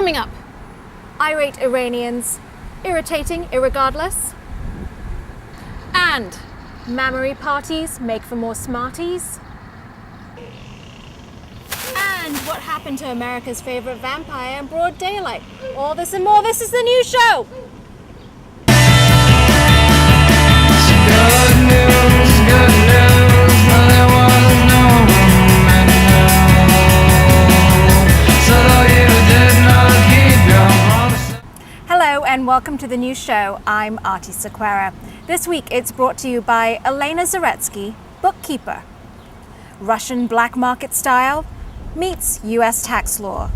Coming up, irate Iranians, irritating irregardless, and mammary parties make for more smarties, and what happened to America's favorite vampire in broad daylight. All this and more, this is the new show! Hello and welcome to the new show. I'm Aarti Sequeira. This week it's brought to you by Elena Zaretsky, bookkeeper. Russian black market style meets US tax law.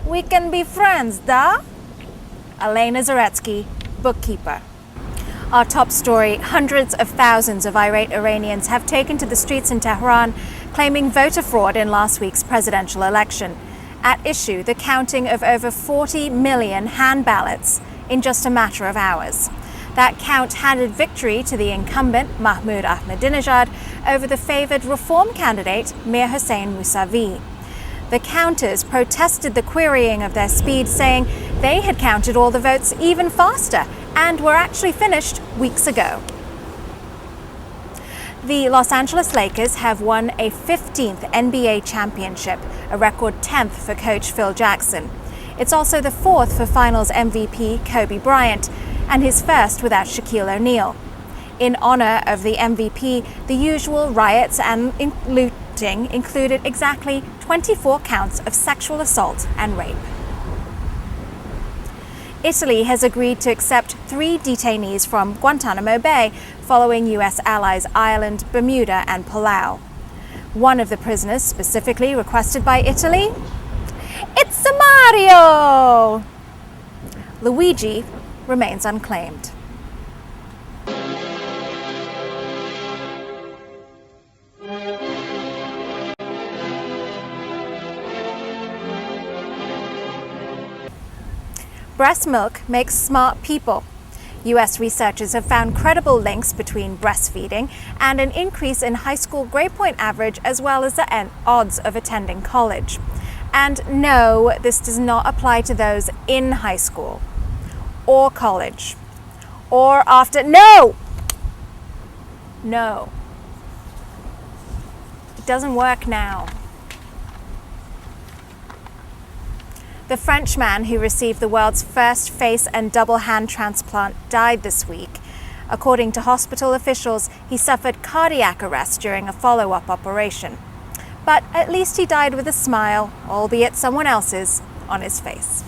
We can be friends, da? Elena Zaretsky, bookkeeper. Our top story, hundreds of thousands of irate Iranians have taken to the streets in Tehran claiming voter fraud in last week's presidential election. At issue, the counting of over 40 million hand ballots in just a matter of hours. That count handed victory to the incumbent, Mahmoud Ahmadinejad, over the favoured reform candidate, Mir Hossein Mousavi. The counters protested the querying of their speed, saying they had counted all the votes even faster and were actually finished weeks ago. The Los Angeles Lakers have won a 15th NBA championship, a record 10th for coach Phil Jackson. It's also the 4th for Finals MVP Kobe Bryant, and his first without Shaquille O'Neal. In honor of the MVP, the usual riots and looting included exactly 24 counts of sexual assault and rape. Italy has agreed to accept 3 detainees from Guantanamo Bay following US allies Ireland, Bermuda and Palau. One of the prisoners specifically requested by Italy? It's Mario! Luigi remains unclaimed. Breast milk makes smart people. US researchers have found credible links between breastfeeding and an increase in high school grade point average, as well as the odds of attending college. And no, this does not apply to those in high school or college or after. No! It doesn't work now. The Frenchman who received the world's first face and double hand transplant died this week. According to hospital officials, he suffered cardiac arrest during a follow-up operation. But at least he died with a smile, albeit someone else's, on his face.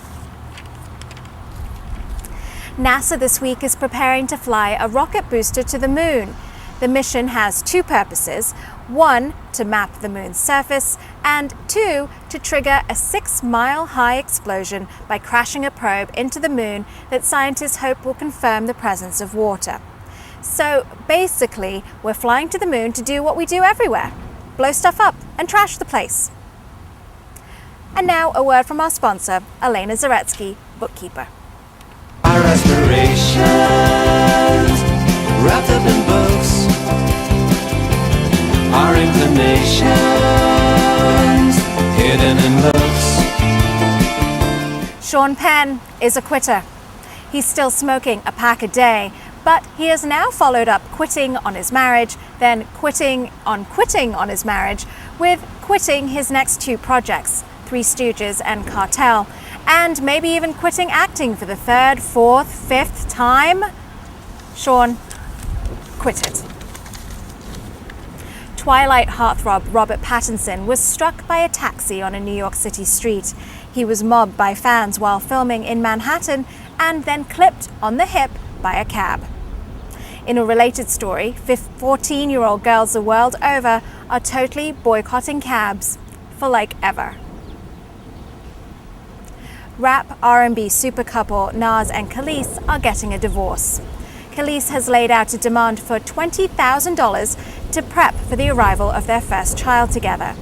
NASA this week is preparing to fly a rocket booster to the moon. The mission has 2 purposes. 1, to map the moon's surface, and 2, to trigger a 6-mile-high explosion by crashing a probe into the moon that scientists hope will confirm the presence of water. So basically, we're flying to the moon to do what we do everywhere: blow stuff up and trash the place. And now a word from our sponsor, Elena Zaretsky, bookkeeper. Our aspirations wrapped up in books, our inclinations hidden in looks. Sean Penn is a quitter. He's still smoking a pack a day, but he has now followed up quitting on his marriage, then quitting on his marriage, with quitting his next 2 projects, Three Stooges and Cartel, and maybe even quitting acting for the 3rd, 4th, 5th time. Sean, quit it. Twilight heartthrob Robert Pattinson was struck by a taxi on a New York City street. He was mobbed by fans while filming in Manhattan and then clipped on the hip by a cab. In a related story, 14-year-old girls the world over are totally boycotting cabs for like ever. Rap R&B super couple Nas and Khalees are getting a divorce. Khalees has laid out a demand for $20,000 to prep for the arrival of their first child together.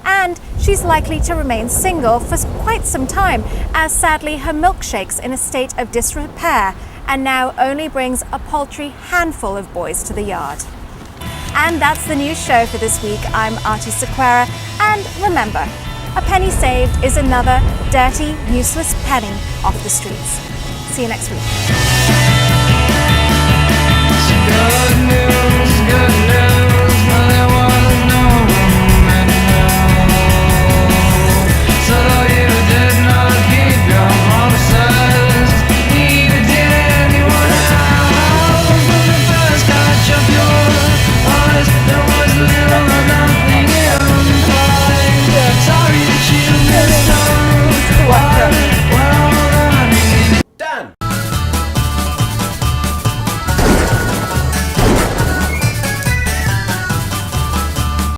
And she's likely to remain single for quite some time, as sadly her milkshake's in a state of disrepair and now only brings a paltry handful of boys to the yard. And that's the news show for this week. I'm Aarti Sequeira, and remember, A penny saved is another dirty, useless penny off the streets. See you next week. Good news, good news.